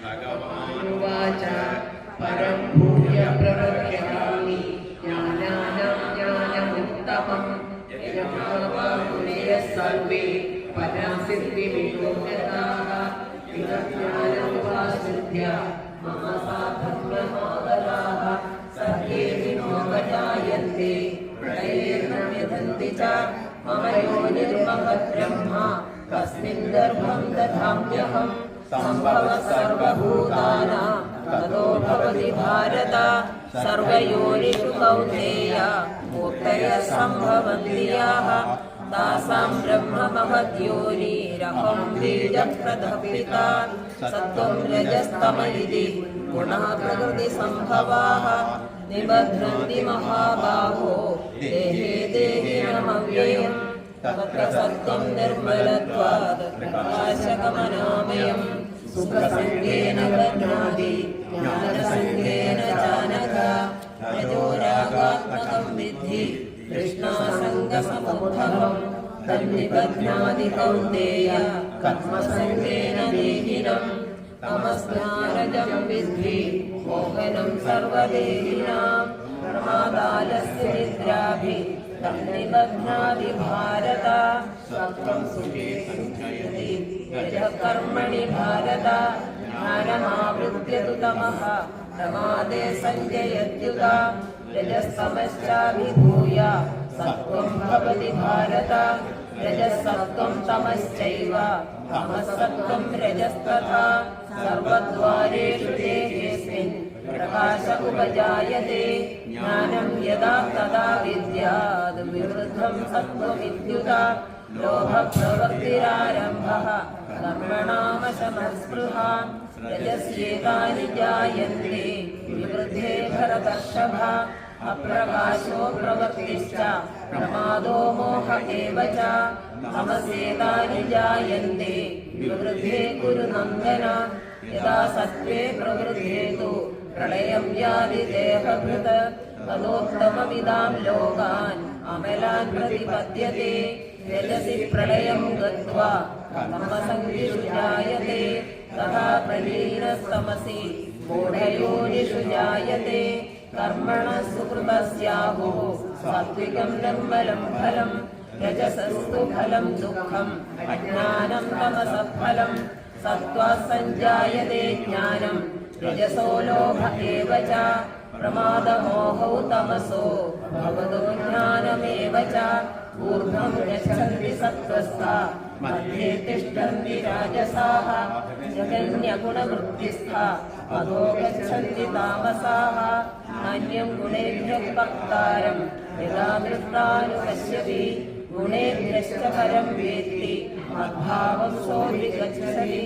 भगवानुवाच परं भूय प्रवक्ष्यामि ज्ञानानां ज्ञानमुत्तमं यज्ञावाहुनयः सर्वे परासिद्धिविलोकिताः विज्ञानमुपाश्रित्य मम साधर्म्यमागताः सर्वे विमोहजायन्ते प्रलयेन व्यथन्ति च मम योनिर्महद्ब्रह्मा तस्मिन् गर्भं दधाम्यहम् सम्भवः सर्वभूतानां ततो भवति भारत सर्वयोनिषु कौन्तेय मूर्तयः सम्भवन्ति याः तासां ब्रह्म महद्योनिरहं बीजप्रदः सत्त्वं रजस्तम इति गुणः प्रकृतिसम्भवाः निबध्नन्ति महाबाहो देहे देहिनमव्ययम् तत्र सत्त्वं निर्मलत्वात् प्रकाशकमनामयम् सुखसङ्गेन बध्नाति ज्ञानसङ्गेन चानघ रजोरागात्मकं विद्धि कृष्णासङ्गसमुद्भवम् तन्निबध्नाति कौन्तेय कर्मसङ्गेन देहिनम् तमस्ज्ञानजं विद्धि मोहनं सर्वदेहिनां प्रमादालस्य निद्राभिः तन्निबध्नाति भारत सत्त्वं सुखे सञ्चयति यजः कर्मणि भारत ज्ञानमावृत्य तु तमः प्रमादे सञ्जयत्युत रजस्तमश्चाभिभूय सत्त्वं भवति भारत रजसत्त्वं तमश्चैव तमसत्त्वं रजस्तथा सर्वद्वारेषु देहेऽस्मिन् प्रकाश उपजायते ज्ञानं यदा तदा विद्याद् विवृद्धं सत्त्वमित्युत लोभप्रवृत्तिरारम्भः कर्मणामशमस्पृहा रजस्येतानि जायन्ते विवृद्धे भरतर्षभ अप्रकाशो प्रवृत्तिश्च प्रमादो मोह एव च तमसेतानि जायन्ते विवृद्धे कुरु नन्दन यदा सत्त्वे प्रवृद्धे तु प्रलयं याति देहभृत् तदोत्तममिदां लोकान् अमलान् प्रतिपद्यते रजसि प्रलयं गत्वा तमसङ्गिषु जायते तथा प्रलीनस्तमसि मूढयोनिषु जायते कर्मणः सुकृतस्याहुः सात्विकं निर्मलं फलं रजसस्तु फलं दुःखम् अज्ञानं तमसः फलं सत्त्वात् सञ्जायते ज्ञानं रजसो लोभ एव च प्रमादमोहौ तमसो भवतो ज्ञानमेव च ऊर्ध्वं गच्छन्ति सत्त्वस्ता मध्ये तिष्ठन्ति राजसाः जगन्यगुणवृत्तिस्था अधो गच्छन्ति तामसाः नान्यं गुणेभ्यः कर्तारं यदा दृष्टानुपश्यति गुणेभ्यश्च परं वेत्ति मद्भावं सोऽधिगच्छति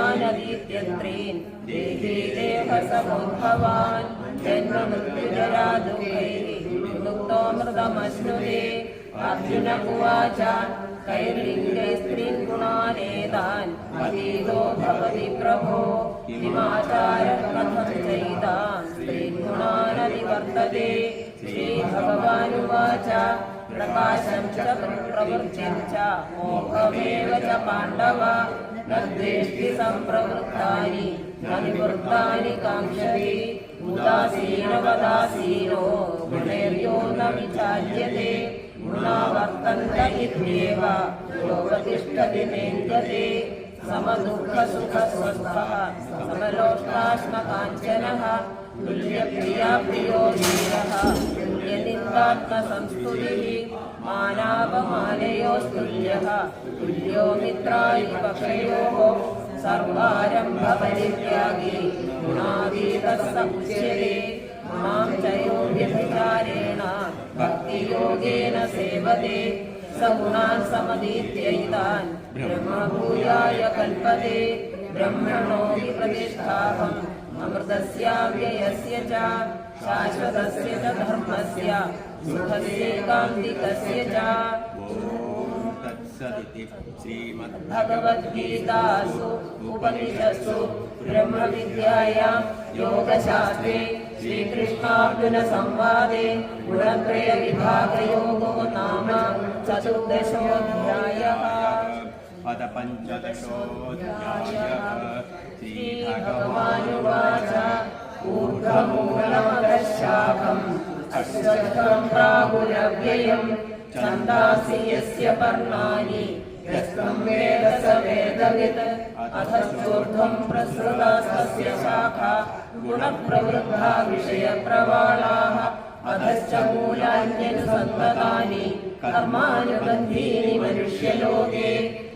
गुणानेतानतीत्यत्रीन् देही देहसमुद्भवान् जन्ममृत्युजरा दुःखैः विमुक्तो मृतमश्नुते अर्जुन उवाच कैर्लिङ्गैस्त्रीन् गुणानेतान् अतीतो भवति प्रभो किमाचारः कथं चैतान् स्त्रीन् गुणानधिवर्तते श्रीभगवानुवाच प्रकाशं च प्रवृत्तिं च मोहमेव च पाण्डव न द्वेष्टि सम्प्रवृत्तानि न निवृत्तानि काङ्क्षति उदासीनवदासीनो गुणैर्यो न विचार्यते गुणा वर्तन्त इत्येव योगतिष्ठति नेन्द्यते समदुःखसुखस्वस्थः समलोष्टाश्मकाञ्चनः तुल्यप्रिया प्रियो धीरः तुल्यनिन्दात्मसंस्तुतिः मानापमानयोस्तुल्यः तुल्यो मित्रारिपक्षयोः सर्वारम्भपरित्यागी गुणातीतः स उच्यते मां चयो व्यभिचारेण भक्तियोगेन सेवते स गुणान् समतीत्यैतान् ब्रह्मभूयाय कल्पते ब्रह्मणो हि प्रतिष्ठाहम् अमृतस्याव्ययस्य च शाश्वतस्य च धर्मस्य सुखस्यैकान्तिकस्य च श्रीमद्भगवद्गीतासु उपनिषत्सु ब्रह्मविद्यायां योगशास्त्रे श्रीकृष्णार्जुनसंवादे गुणत्रयविभागयोगो नाम चतुर्दशोऽध्यायः। अथ पञ्चदशोऽध्यायः। भगवानुवाच ऊर्ध्वमूलमधःशाखम् अश्वत्थं प्राहुरव्ययम् छन्दांसि यस्य पर्णानि यस्तं वेद स वेदवित् अधश्चोर्ध्वं प्रसृतास्तस्य शाखा गुणप्रवृद्धा विषयप्रवालाः अधश्च मूलान्यनुसन्ततानि कर्मानुबन्धीनि मनुष्यलोके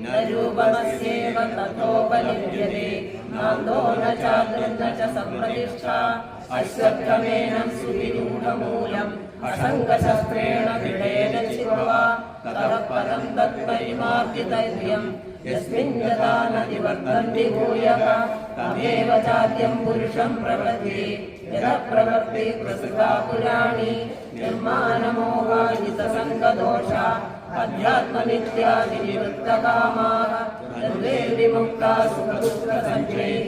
न रूपमस्येव ततोपलिप्यते नान्दो न चादृन् न च सम्प्रतिष्ठा अश्वत्थमेनं सुविरूढमूलम् असङ्गशस्त्रेण दृढेन चित्वा ततः पदं तत्परिमार्जितव्यम् यस्मिन् यथा न निवर्तन्ति भूयः तमेव चाद्यं पुरुषं प्रपद्ये यतः प्रवर्ते प्रसृता पुराणी निर्माणमोहाजितसङ्गदोषा अध्यात्मनित्यादिनिवृत्तकामाः तद्वे विमुक्ता सुखदुःखसञ्जैः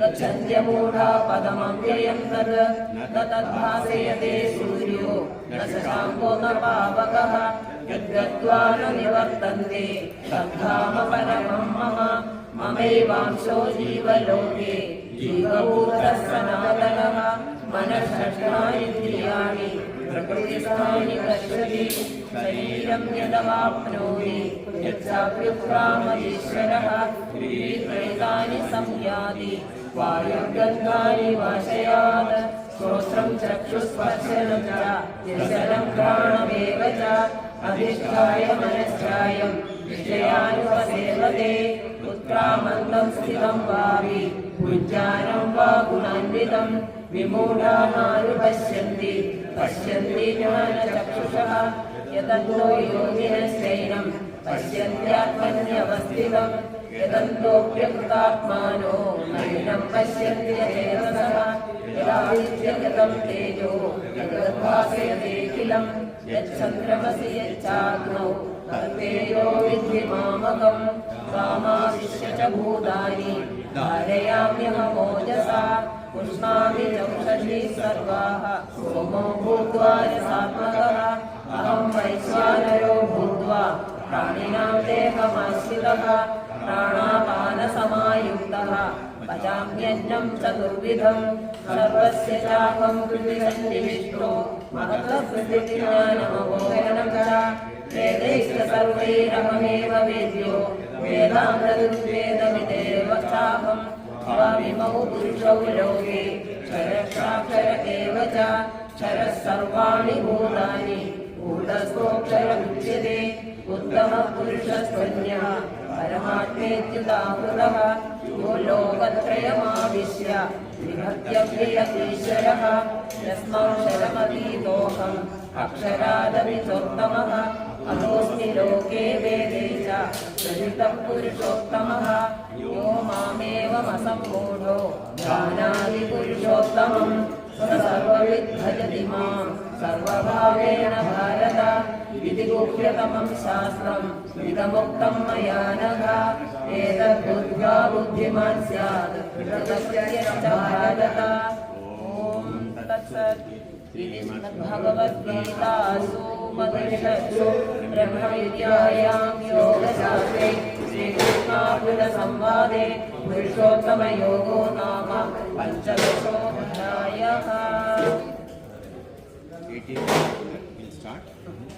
गच्छन्त्यमूढा पदमव्ययं तद् न तद्भासयते सूर्यो न शशाङ्को न पावकः यद्गत्वा न निवर्तन्ते तद्धाम परमं मम ममैवांशो जीवलोके जीवभूतः सनातनः मनः षष्ठानीन्द्रियाणि प्रकृतिस्थानि पश्यति शरीरं यदवाप्नोति यच्चाप्युत्क्रामतीश्वरः त्रितानि संयाति वायुर्गन्धानि वाशयात् श्रोत्रं चक्षुस्पर्शनं च यशनं घ्राणमेव च अधिष्ठाय मनश्चायं विषयानुपसेवते उत्क्रामन्तं स्थितं वापि भुञ्जानं वा गुणान्वितं विमूढानानुपश्यन्ति पश्यन्ति ज्ञानचक्षुषः यतन्तो योगिनश्चैनं पश्यन्त्यात्मन्यवस्थितं यतन्तोऽप्यकृतात्मानो नैनं पश्यन्त्यचेतसः यदादित्यगतं तेजो जगद्भासयतेऽखिलं यच्चन्द्रमसि यच्चाग्नौ तत्तेजो विद्धि मामकम् कामाविश्य च भूतानि धारयाम्यहमोजसा पुष्णामि चौषधीः सर्वाः सोमो भूत्वा रसात्मकः अहं वैश्वानरो भूत्वा प्राणिनां देहमाश्रितः प्राणापानसमायुक्तः पचाम्यन्नं चतुर्विधं सर्वस्य चाहं कृतिसन्निविष्टो महत्त्वप्रतिज्ञानमवोहनं च वेदैश्च सर्वैरहमेव वेद्यो वेदान्तदुर्वेदमिदेव चाहम् स्वामिमौ पुरुषौ लोके क्षरक्षाक्षर एव च क्षरः सर्वाणि भूतानि भूतस्थोऽक्षरमुच्यते उत्तमः पुरुषस्त्वन्यः परमात्मेत्युदाहृतः यो लोकत्रयमाविश्य विभक्त्यव्ययतीश्वरः यस्माक्षरमतीतोऽहम् अक्षरादपि चोत्तमः अतोऽस्मि लोके वेदे च प्रथितः पुरुषोत्तमः यो मामेवमसम्मूढो जानाति पुरुषोत्तमं स सर्वविद् भजति मां सर्वभावेन भारत इति गुह्यतमं शास्त्रम् इदमुक्तं मया नघ एतद्बुद्ध्वा बुद्धिमान् स्यात् तस्य च भारत ॐ तत्सत् इति श्रीमद्भगवद्गीतासु उपनिषत्सु ब्रह्मविद्यायां योगशास्त्रे श्रीकृष्णार्जुनसंवादे पुरुषोत्तमयोगो नाम पञ्चदशोऽध्यायः. We'll start.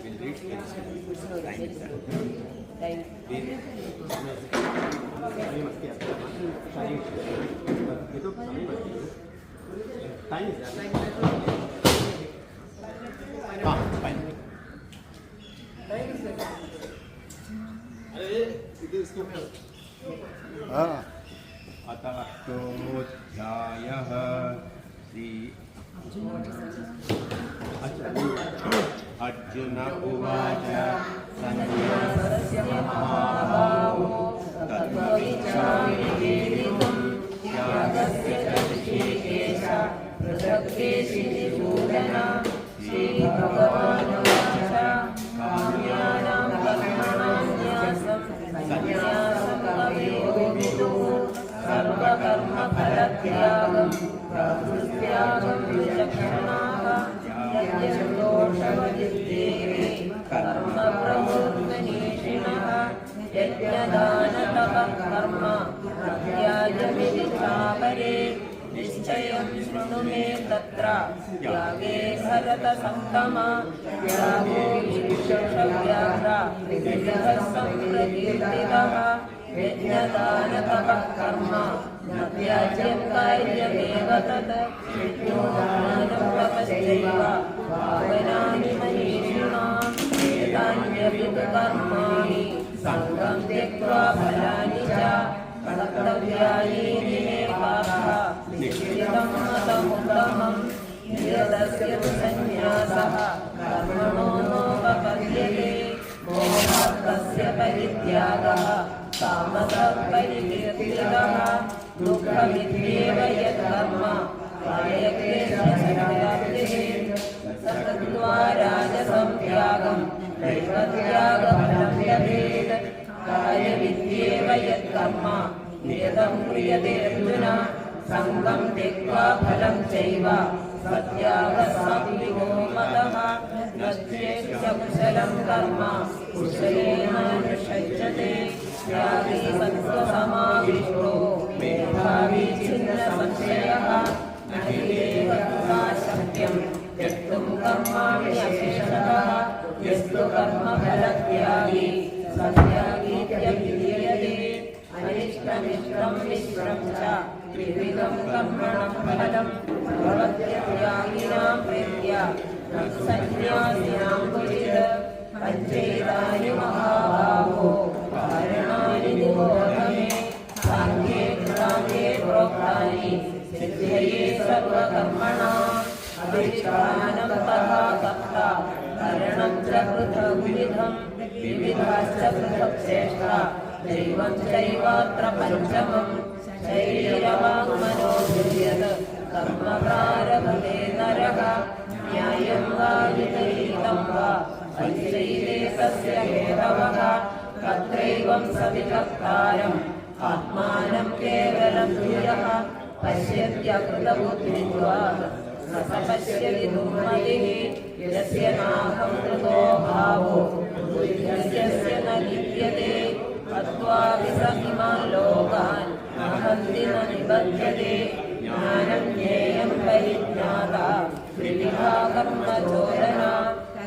We'll read अतःष्टोऽध्यायः. Shri Arjun उवाच सन्न्यासस्य महाभावो तत्त्वमिच्छामि वेदितुं त्यागस्य च ऋषिकेश पृथक्केशिनिषूदन. श्रीभगवानुवाच काम्यानां कर्मणां न्यासं सन्न्यासं कवियोगितुः सर्वकर्मफलत्यागं प्रकृत्यागं विचक्षणाः यज्ञदोषवदिद्देवे कर्म प्रवृत्तनीषिणः यज्ञदानतपः कर्म प्रत्याय कार्यमिति चापरे निश्चयं शृणु मे तत्र त्यागे भरतसत्तमा त्यागो विशेषव्याघ्रा विविधः सम्प्रकीर्तितः यज्ञदानतपः कर्म न त्याज्यं कार्यमेव तत् यज्ञोदानं तपश्चैव पावनानि मनीषिणाम् एतान्यपि तु कर्माणि सङ्गं त्यक्त्वा फलानि च कर्तव्यानि मे पार्थ निश्चितं मतमुत्तमम् यदस्य तु सन्न्यासः कर्मणो नोपपद्यते मोहात्तस्य परित्यागः तामसः परिकीर्तितः दुःखमित्येव यत्कर्म कायक्लेशशक्तिः सकृत्वा राजसं त्यागं दैवत्यागफलं लभेत् कार्यमित्येव यत्कर्म नियतं क्रियते अर्जुन सङ्गं त्यक्त्वा फलं चैव सत्यागः सात्विको मतः नश्चेत्य कुशलं कर्म कुशलेनानुषज्यते त्यागी सत्त्वसमाविष्टो मेधावी छिन्नसंशयः न हि एव तथा शक्यं त्यक्तुं कर्माणि अशेषतः यस्तु कर्मफलत्यागी स त्यागीत्यभिधीयते अनिष्टमिष्टं मिश्रं च त्रिविधं कर्मणं फलं भवत्यत्यागिनां प्रीत्या सन्न्यासिनां क्वचित् पञ्चैतानि महाबाहो कारणानि निबोध मे साङ्ख्ये कृतान्ते प्रोक्तानि सिद्धये सर्वकर्मणाम् अधिष्ठानं तथा कर्ता करणं च पृथग्विधं विविधाश्च पृथक् श्रेष्ठा दैवं चैवात्र पञ्चमं शरीरवाङ्मनोर्यत् कर्म प्रारभते नरः न्यायं वा विपरीतं वा पञ्चैते तस्य हेतवः तत्रैवं सविचक्तारम् आत्मानं केवलं धियः पश्यत्यकृतबुद्धित्वात् न स पश्यति दुर्मतिः यस्य नाहं कृतो भावो बुद्धिर्यस्य न लिप्यते हत्वापि स इमान् लोकान् न हन्ति न निबध्यते ज्ञानं ज्ञेयं परिज्ञाता त्रिविधा कर्मचोदना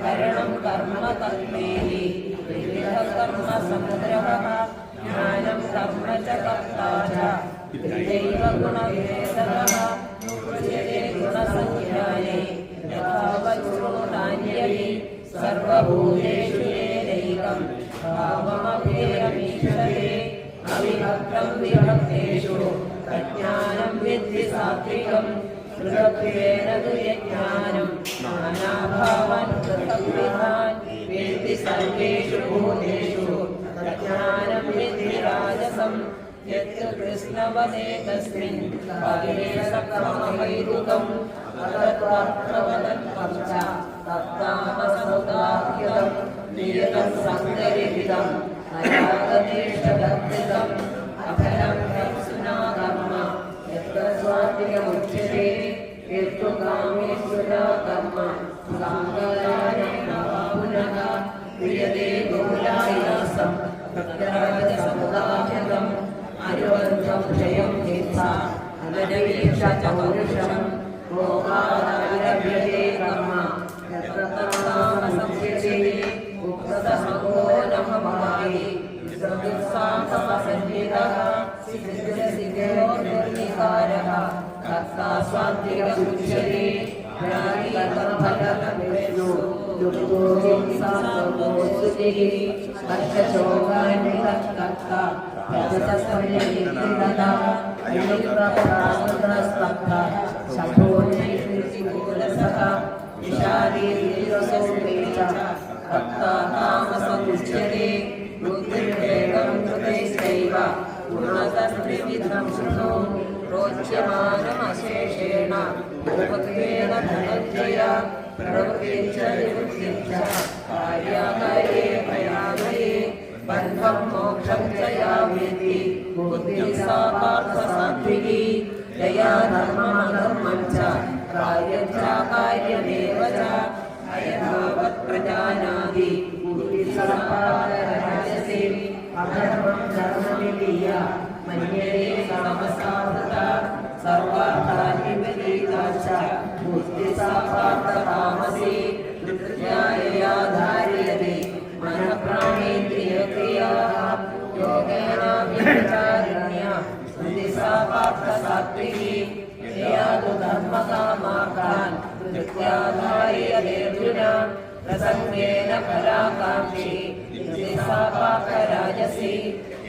करणं कर्म कर्मेति त्रिविधः कर्म संग्रहः ज्ञानं कर्म च कर्ता च त्रिदैव गुणभेदः उच्यते गुणसंज्ञाने यथावत् शृणुतान्यपि सर्वभूतेषु येनैकं भावमभेदमीक्षते अविभक्तं विभक्तेषु तज्ज्ञानं विद्धि सात्विकं पृथक्त्वेन तु यज्ञानं नानाभावान् पृथग्विधान् वेत्ति सर्वेषु भूतेषु तज्ज्ञानं विद्धि राजसं यत्तु कृष्णवदे तस्मिन् काले सक्रमहैतुकम् अतत्त्वप्रवदत्वं च तत्तामसमुदाहृतं नियतं सङ्गरिहितम् अयागतेष्टदत्तितम् अफलं तत्सुना कर्म यत्र स्वात्विकमुच्यते यत्तु कामेषु न कर्म साङ्गलानेन वा पुनः क्रियते बहुलायासं तत्राजसमुदाहृतम् अनुबन्धं जयं हिंसा अनवीक्ष च पौरुषम् मोहादारभ्यते कर्म यत्र तामसमुच्यते उक्तसङ्गो न भवामि सदुत्साहसंसन्निधः सिद्ध्यसिद्ध्योर्निर्विकारः कर्ता स्वात्विकमुच्यते ज्ञानी कर्मफललभेषु दुःखो हिंसात्मोऽसुचिः कर्षशोकान्वितः कर्ता यजसंयमितः अनिप्रप्राकृतस्तब्धः शठोन्नैर्नितिकूलसः विशालीर्निरसौते च कर्ता तामसमुच्यते बुद्धिर्वेगं कृतैश्चैव गुणतस्त्रिविधं शृणु रोच्यमानमशेषेण भवत्वेन धनञ्जय प्रवृत्तिं च निवृत्तिं च कार्याकार्ये प्रयागये बन्धं मोक्षं च या वेत्ति बुद्धिः सा पार्थसात्विकी यया धर्ममधर्मं च कार्यं च कार्यमेव च अयथावत् प्रजानाति बुद्धिः सम्पादराजसे अधर्मं धर्ममिति या अन्यदे समसावृता सर्वार्थान् विपरीताश्च बुद्धिसा पार्थतामसि ध्यायया धार्यते मनः प्राणेन्द्रियक्रियाः योगेन विचारिण्या बुद्धिसा पार्थसात्विकी यया तु धर्मकामार्थान् धृत्या धार्यते अर्जुन प्रसङ्गेन फलाकाङ्क्षी बुद्धिसा पार्थराजसी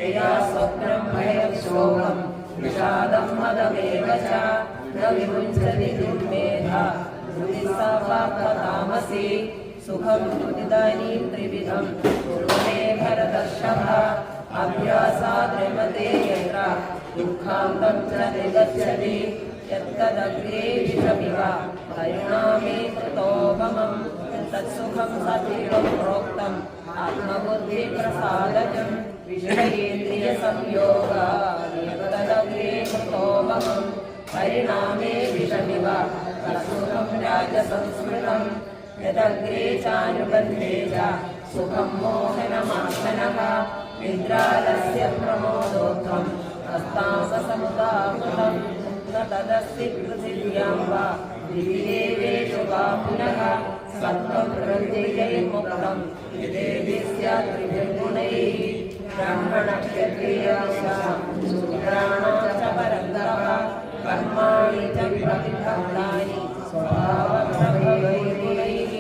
यया स्वप्नं भयं शोकं विषादं मदमेव च न विमुञ्चति दुर्मेधा बुद्धिसा पार्थतामसी सुखं इदानीं त्रिविधं कुर्वते भरतर्षभ अभ्यासाद् रमते यत्र दुःखान्तं च निगच्छति यत्तदग्रे विषमिव परिणामे कृतोपमं तत्सुखं सतीवं प्रोक्तम् आत्मबुद्धिप्रसादजं विषयेन्द्रियसंयोगादेतदग्रे कृतोपमं परिणामे विषमिव तत्सुखं राजसंस्मृतं यदग्रे चानुबन्धे च सुखं मोहनमात्मनः निद्रालस्य प्रमोदोत्थं हस्ताससमुदाकृतं न तदस्ति पृथिव्यां वा दिविदेवेषु वा पुनः सत्त्वं प्रत्ययैर्मुक्तं यदेति स्यात् त्रिभिर्गुणैः ब्राह्मणक्षत्रियासां शूद्राणां च परन्तरः कर्माणि च प्रविभक्तानि स्वभावप्रभवैर्गुणैः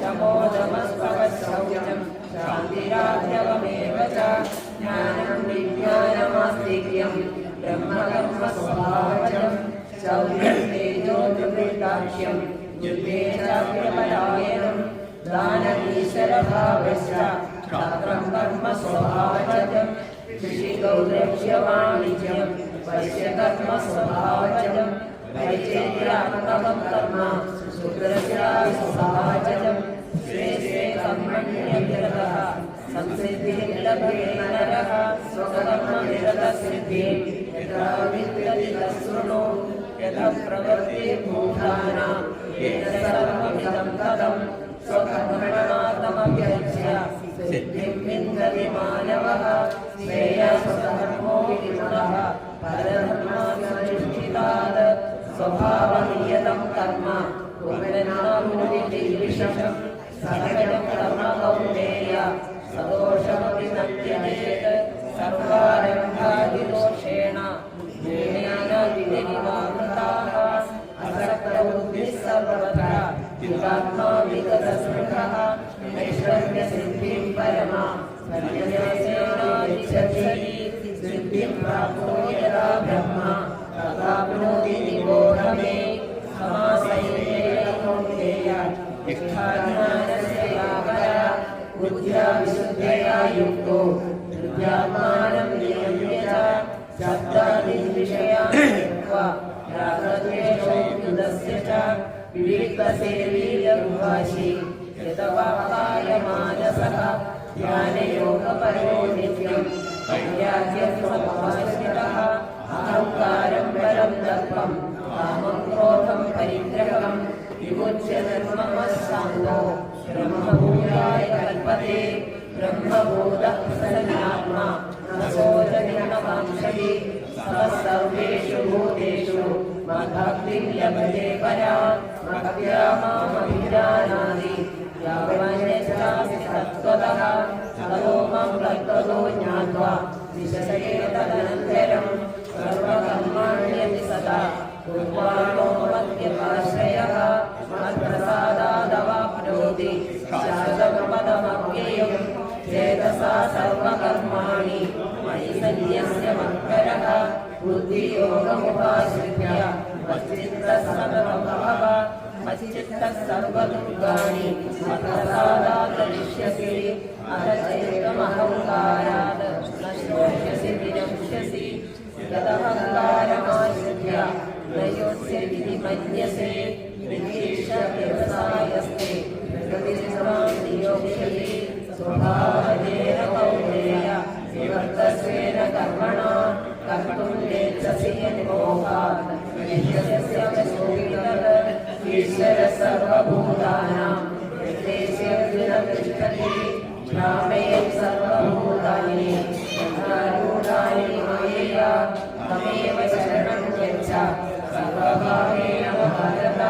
शमोदमस्तवशौचं शान्तिरार्जवमेव च ज्ञानं विज्ञानमास्तिक्यं ब्रह्मकर्मस्वभावजं शौर्यं तेजोनिवृत्ताक्ष्यं युद्धे चाप्यपलायनं दानमीश्वरभावश्च क्षात्रं कर्मस्वभावजं कृषिगौरक्ष्यवाणिज्यं वैश्यकर्मस्वभावजं परिचर्यात्मकं कर्म शूद्रस्यासभाजं स्वे स्वे कर्मण्यनिरतः संसिद्धिं लभते नरः स्वकर्मनिरतसिद्धिं यथा विद्यति तच्छृणु यथा प्रवृत्तिर्भूतानां येन सर्वमिदं ततं स्वकर्मणार्थमभ्यर्च्य सिद्धिं विन्दति मानवः श्रेयस्वधर्मो विगुणः परधर्मानुष्ठितात् स्वभावनियतं कर्म कुर्वन्नाप्नुविशेषं सहजं कर्म कौन्तेय सदोषमपि न त्यजेत् सर्वारम्भादिदोषेण ज्ञानादिनिवामृताः असक्तबुद्धिः सर्वत्र युगात्मा विगतस्पृहः नैष्कर्म्यसिद्धिं परमा पर्यसेनादिशति सिद्धिं प्राप्तो यदा ब्रह्मा तदाप्नोति निबोध मे समासैर्येण कौन्तेय इच्छाज्ञानस्य यावरा बुद्ध्या विशुद्धया युक्तो धृत्यात्मानं नियम्य च शब्दादिविषयान् त्यक्त्वा रागद्वेषोऽभ्युदस्य च विविक्तसेवी लघुभाषी यतवाक्कायमानसः ध्यानयोगपरो नित्यं वैराग्यं समभाषितः अहङ्कारं परं दर्पं कामं क्रोधं परिग्रहं विमुच्य निर्ममः ब्रह्मभूयाय कल्पते ब्रह्मभूतः सन्नात्मा न शोचनिर्मकाङ्क्षति सः सर्वेषु भूतेषु मद्भक्तिं लभते परा भक्त्या मामभिजानाति यावन्यश्चास्ति तत्त्वतः ततो मां तत्त्वतो ज्ञात्वा विशते तदनन्तरं सर्वकर्माण्यपि सदा कुर्वाणो मद्यपाश्रयः मत्प्रसादादवाप्नोति शाश्वतं पदमव्ययम् चेतसा सर्वकर्माणि मयि सन्न्यस्य मत्परः बुद्धियोगमुपाश्रित्य मच्चित्तः सततं भव मच्चित्तः सर्वदुर्गाणि मत्प्रसादात् गमिष्यसि अथ चैतमहङ्कारात् न श्रोष्यसि विनक्ष्यसि यदहङ्कारमाश्रित्य न योत्स्यति मन्यसे विधीश व्यवसायस्ते प्रकृतिस्त्वां नियोक्ष्यति स्वभावजेन कौन्तेय विवर्तस्वेन कर्मणा कर्तुं नेच्छसि यन्मोहात् यस्य वशोऽवितत् ईश्वरः सर्वभूतानां हृदेशेऽर्जुन तिष्ठति भ्रामयेत् सर्वभूतानि यथारूढानि मायया സർവഭാവേന ഭാരത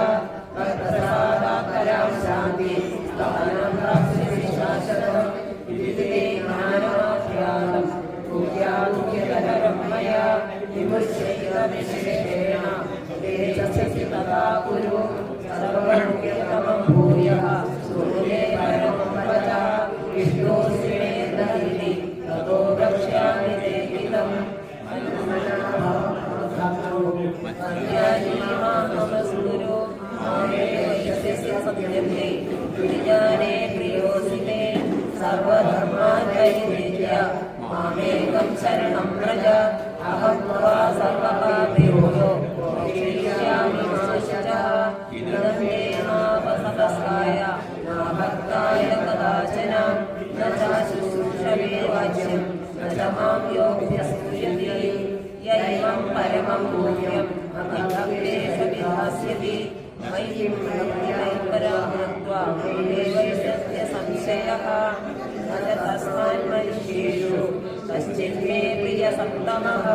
തത്പ്രസാദാത്പരാം ശാന്തി സ്ഥാനം പ്രാപ്സ്യസി ശാശ്വതം വിദിതേ ജ്ഞാനമാഖ്യാതം ഭൂയാമുഖ്യതരം മയാ വിമുച്യൈക വിശേഷേണ തേജസ്സി തഥാ കുരു സർവമുഖ്യതമം ഭൂയഃ സുഹൃദേ പരമം വച വിഷ്ണോസ്മി മേ ദഹിതി തതോ വക്ഷ്യാമി തേ ഹിതം മധ്യാജീമാമസ്കുരു മാമേ വൈശ്യസ്യ സത്യത്തെ വിജ്ഞാനേ പ്രിയോസി മേ സർവധർമാൻ പരിത്യജ്യ മാമേകം ശരണം വ്രജ അഹം ത്വാ സർവപാപേഭ്യോ മോക്ഷിഷ്യാമി മാ ശുചഃ ഇദം മേ നാപസതസ്കായ നാഭക്തായ കദാചന ന ചാശുശ്രൂഷവേ വാച്യം ന ച മാം യോഗ്യസ്തുയതി യൈവം പരമം ഗുഹ്യം അമിതക്ലേശ വിധാസ്യതി മയ്യിം ഭക്തിമൈപരാം നത്വാ ദേവൈശ്യസ്യ സംശയഃ അത തസ്മാൻ മനുഷ്യേഷു കശ്ചിന്മേ പ്രിയസത്തമഃ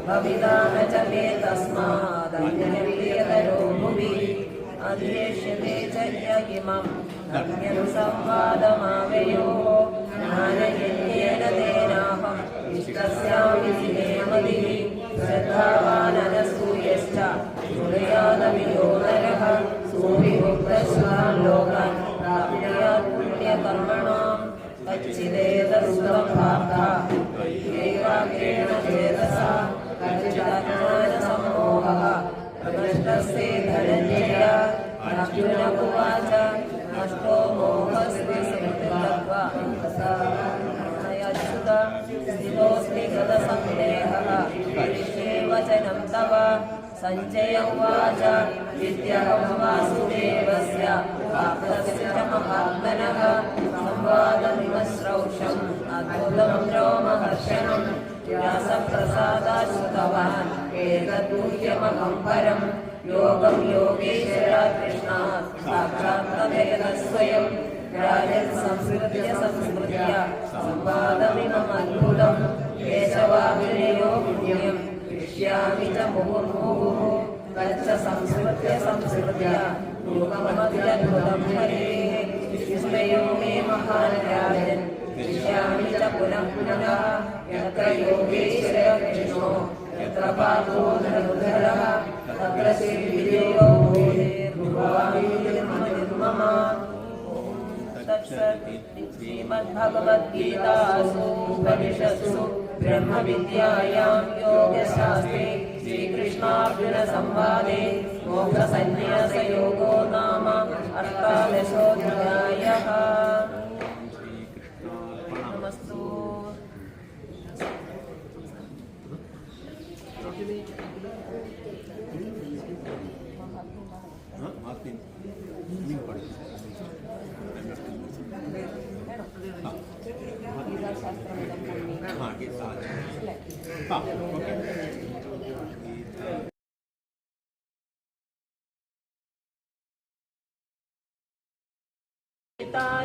ഭവിതാ ന ച മേ തസ്മാദന്യപ്രിയതരോ ഭുവി അധ്യേഷ്യത്തെ ച യയിമം ധന്യം സംവാദമാവയോः ജ്ഞാനയജ്ഞേന തേനാഹം ഇഷ്ടസ്യാമി ദിനേ മതിഃ ശ്രദ്ധാവാനനസൂയശ്ച ശൃണുയാദവിയോ നരഃ സോऽവിമുക്തഃ ലോകാൻ പ്രാപ്നുയാത് പുണ്യകർമ്മണാം കച്ചിദേതസുഖം പാർത്ഥ ഏകാഗ്രേണ ചേതസാ കച്ചിദജ്ഞാനസമ്മോഹഃ പ്രകൃഷ്ടസ്തേ ധനഞ്ജയ അർജുന ഉവാച നഷ്ടോ മോഹസ്തി സംതത്വാ സ്ഥിതോസ്മി ഗതസന്ദേഹഃ കരിഷ്യേ വചനം തവ സഞ്ജയ ഉവാച വിദ്യഹം വാസുദേവസ്യ ആപ്തസ്യ ച മഹാത്മനഃ സംവാദമിമശ്രൗഷം അദ്ഭുതം രോമഹർഷണം വ്യാസപ്രസാദാശ്രുതവാൻ ഏതദ്ഗുഹ്യമഹം പരം യോഗം യോഗേശ്വരാത് കൃഷ്ണാത് സാക്ഷാത് കഥയത സ്വയം രാജൻ സംസ്കൃത്യ സംവാദമിമമദ്ഭുതം കേശവാഭിനയോ പുണ്യം ഇഷ്യാമി ച മുഹുർമുഹുഃ തच्च സംസ്കൃത്യ രൂപമദ്ഭുതം ഹരേഃ വിസ്മയോ മേ മഹാൻ രാജൻ ഇഷ്യാമി ച പുനഃ പുനഃ യത്ര യോഗേശ്വര കൃഷ്ണോ യത്ര പാർത്ഥോ ധനുർധരഃ തത്ര ശ്രീവിജയോ ഭൂതേർഭുവാമീർമമ ശ്രീമദ്ഭഗവദ്ഗീതാസു ഉപനിഷത്സു ബ്രഹ്മവിദ്യായാം യോഗശാസ്ത്രേ ശ്രീകൃഷ്ണാർജുന സംവാദേ മോക്ഷസന്ന്യാസയോഗോ നാമ അഷ്ടാദശോऽധ്യായഃ. നമസ്തു.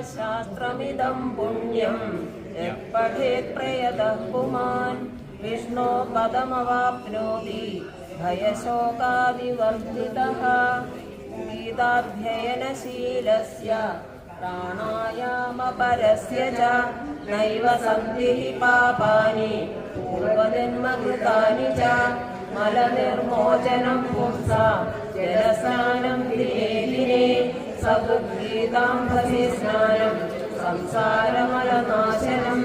ശാസ്ത്രമിദം പുണ്യം യത്പഠേത് പ്രയതഃ പുമാൻ വിഷ്ണോ പദമവാപ്നോതി ഭയശോകാവിവർജിതഃ. ഗീതാധ്യയനശീലസ്യ പ്രാണായാമപരസ്യ ച നൈവ സന്തി പാപാനി പൂർവജന്മകൃതാനി ച. മലനിർമോചനം പുംസാം ജലസ്നാനം ദിനേ ദിനേ സദ്ഗീതാംഭസി സ്നാനം സംസാരമലനാശനം.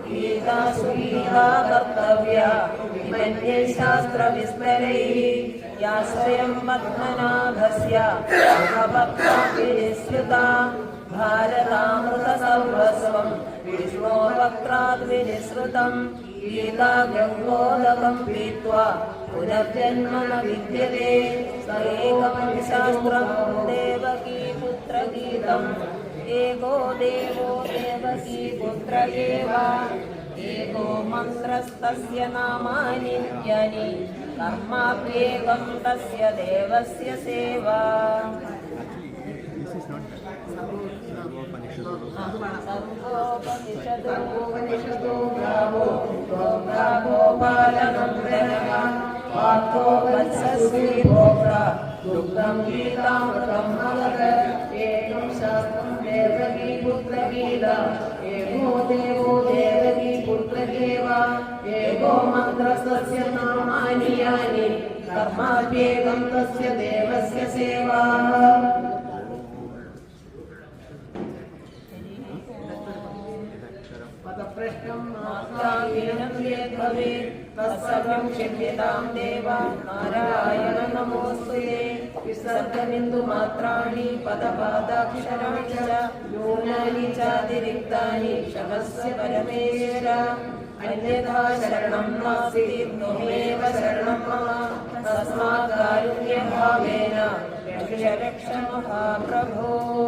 ഗീതാസു ഗീതാ കർത്തവ്യ വിമന്യൈ ശാസ്ത്രവിസ്തരൈഃ. യാ സ്വയം പത്മനാഭസ്യ മുഖപത്രാദ്വിനിസൃതാ ഭാരതാമൃതസർവസ്വം വിഷ്ണോർവക്ത്രാദ്വിനിസൃതം. ഗീതാ ഗംഗോദകം പീത്വാ പുനർജന്മ ന വിദ്യത്തെ. സ ഏകം ശാസ്ത്രം ദേവകീപുത്രഗീതം. ഏകോ ദേവോ ദേവകീപുത്ര ഏവ. ഏകോ മന്ത്രസ്തസ്യ നാമാനി നിത്യാനി. കർമാപ്യേകം തസ്യ ദേവസ്യ സേവാ. സർവോപനിഷദോ ബ്രാവോ ഗോപാലനന്ദനഃ पार्थो वत्सस्ति भोक्ता दुग्धं गीतामृतं मगध एकं शास्त्रं देवकी पुत्रगीता एको देवो देवकी पुत्रकेव एको मन्त्रस्तस्य नामानि यानि कर्माप्येकं तस्य देवस्य सेवा पदप्रश्नं मात्राहीनं यद् भवेत् तत्सर्वं क्षम्यतां देव नारायण नमोऽस्तुते विसर्गबिन्दुमात्राणि पदपादाक्षराणि च न्यूनानि चातिरिक्तानि क्षमस्य परमेश्वर अन्यथा शरणं नास्ति त्वमेव शरणं मम तस्मात् कारुण्यभावेन रक्ष रक्ष महाप्रभो।